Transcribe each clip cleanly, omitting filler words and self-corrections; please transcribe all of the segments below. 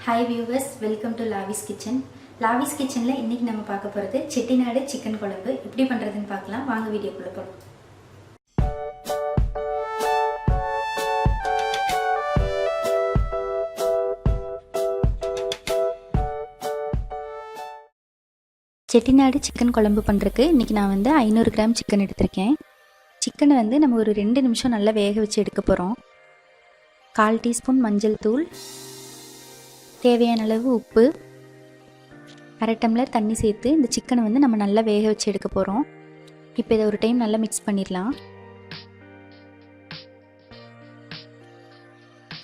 Hi viewers, welcome to Lavi's Kitchen. Lavi's Kitchenல இன்னைக்கு நம்ம பார்க்க போறது செட்டிநாடு சிக்கன் குழம்பு எப்படி பண்றதுன்னு பார்க்கலாம். வாங்க வீடியோக்குள்ள போலாம். செட்டிநாடு சிக்கன் குழம்பு பண்றதுக்கு இன்னைக்கு நான் 500 கிராம் சிக்கன் எடுத்துர்க்கேன். சிக்கனை நம்ம ஒரு 2 நிமிஷம் நல்லா வேக வச்சு எடுக்க போறோம். 1/4 டீஸ்பூன் மஞ்சள் தூள், தேவையான அளவு உப்பு, 1/2 டம்ளர் தண்ணி சேர்த்து இந்த சிக்கனை நம்ம நல்லா வேக வச்சு எடுக்க போகிறோம். இப்போ இதை ஒரு டைம் நல்லா மிக்ஸ் பண்ணிடலாம்.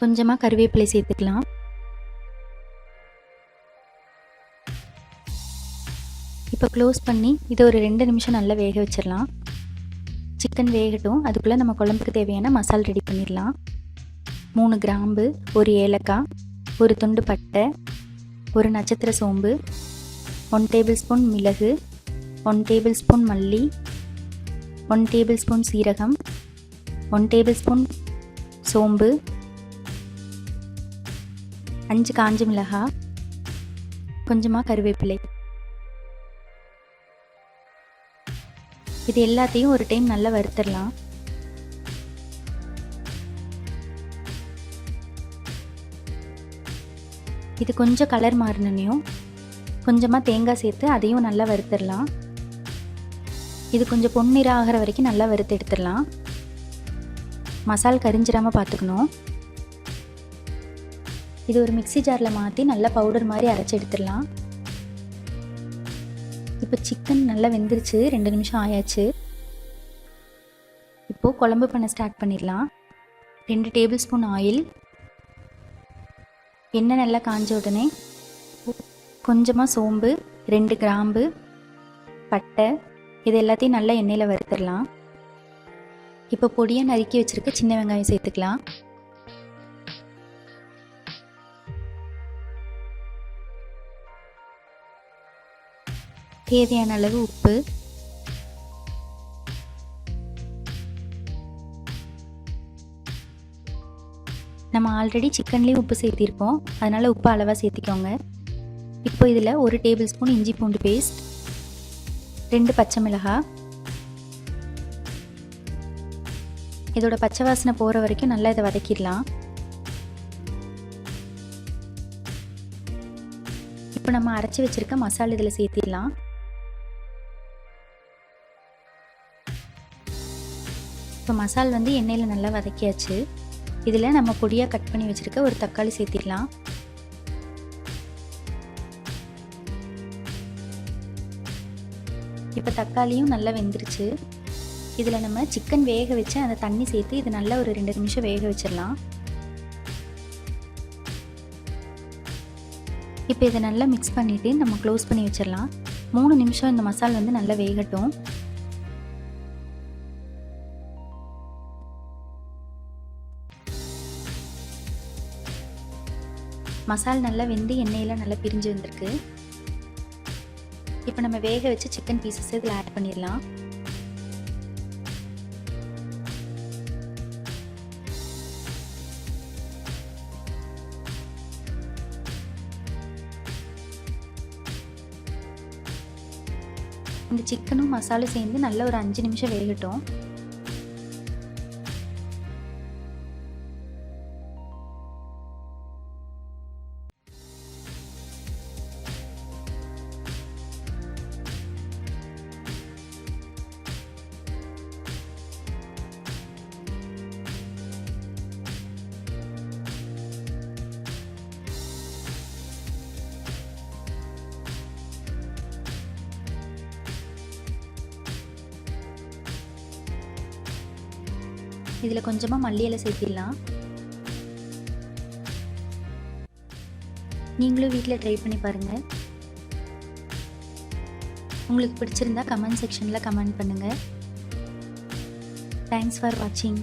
கொஞ்சமாக கருவேப்பிலை சேர்த்துக்கலாம். இப்போ க்ளோஸ் பண்ணி இதை ஒரு 2 நிமிஷம் நல்லா வேக வச்சிடலாம். சிக்கன் வேகட்டும், அதுக்குள்ளே நம்ம குழம்புக்கு தேவையான மசால் ரெடி பண்ணிடலாம். 3 கிராம்பு, 1 ஏலக்காய், 1 துண்டு பட்டை, 1 நட்சத்திர சோம்பு, 1 டேபிள் ஸ்பூன் மிளகு, 1 டேபிள் ஸ்பூன் மல்லி, 1 டேபிள் ஸ்பூன் சீரகம், 1 டேபிள் ஸ்பூன் சோம்பு, 5 காஞ்ச மிளகாய், கொஞ்சமாக கருவேப்பிலை. இது எல்லாத்தையும் ஒரு டைம் நல்லா வறுத்துடலாம். இது கொஞ்சம் கலர் மாறினையும் கொஞ்சமாக தேங்காய் சேர்த்து அதையும் நல்லா வறுத்துடலாம். இது கொஞ்சம் பொன்னிறம் ஆகிற வரைக்கும் நல்லா வறுத்து எடுத்துடலாம். மசால் கரிஞ்சிடாமல் பார்த்துக்கணும். இது ஒரு மிக்சி ஜாரில் மாற்றி நல்லா பவுடர் மாதிரி அரைச்சி எடுத்துடலாம். இப்போ சிக்கன் நல்லா வெந்துருச்சு, 2 நிமிஷம் ஆயாச்சு. இப்போது குழம்பு பண்ண ஸ்டார்ட் பண்ணிடலாம். 2 டேபிள் ஸ்பூன் ஆயில், எண்ணெய் நல்லா காஞ்ச உடனே கொஞ்சமாக சோம்பு, 2 கிராம்பு, பட்டை, இது எல்லாத்தையும் நல்லா எண்ணெயில் வறுத்துடலாம். இப்போ பொடியாக நறுக்கி வச்சுருக்க சின்ன வெங்காயம் சேர்த்துக்கலாம். தேவையான அளவு உப்பு, நம்ம ஆல்ரெடி சிக்கன்லேயும் உப்பு சேர்த்திருக்கோம், அதனால் உப்பு அளவாக சேர்த்திக்கோங்க. இப்போ இதில் 1 டேபிள் ஸ்பூன் இஞ்சி பூண்டு பேஸ்ட், 2 பச்சை மிளகாய், இதோட பச்சை வாசனை போகிற வரைக்கும் நல்லா இதை வதக்கிடலாம். இப்போ நம்ம அரைச்சி வச்சுருக்க மசாலா இதில் சேர்த்திடலாம். இப்போ மசால் எண்ணெயில் நல்லா வதக்கியாச்சு. இதில் நம்ம பொடியாக கட் பண்ணி வச்சுருக்க ஒரு தக்காளி சேர்த்திடலாம். இப்போ தக்காளியும் நல்லா வெந்துருச்சு. இதில் நம்ம சிக்கன் வேக வச்சு அந்த தண்ணி சேர்த்து இது நல்லா ஒரு 2 நிமிஷம் வேக வச்சிடலாம். இப்போ இதை நல்லா மிக்ஸ் பண்ணிவிட்டு நம்ம க்ளோஸ் பண்ணி வச்சிடலாம். 3 நிமிஷம் இந்த மசால் நல்லா வேகட்டும். மசால் நல்லா வெந்து எண்ணெயில் நல்லா பிரிஞ்சு வந்திருக்கு. இப்போ நம்ம வேக வச்சு சிக்கன் பீசஸ் இதில் ஆட் பண்ணிடலாம். இந்த சிக்கனும் மசாலும் சேர்ந்து நல்லா ஒரு 5 நிமிஷம் வேகட்டும். இதில் கொஞ்சமாக மல்லி இலை சேர்த்திடலாம். நீங்களும் வீட்டில் ட்ரை பண்ணி பாருங்கள். உங்களுக்கு பிடிச்சிருந்தா கமெண்ட் செக்ஷனில் கமெண்ட் பண்ணுங்கள். தேங்க்ஸ் ஃபார் வாட்சிங்.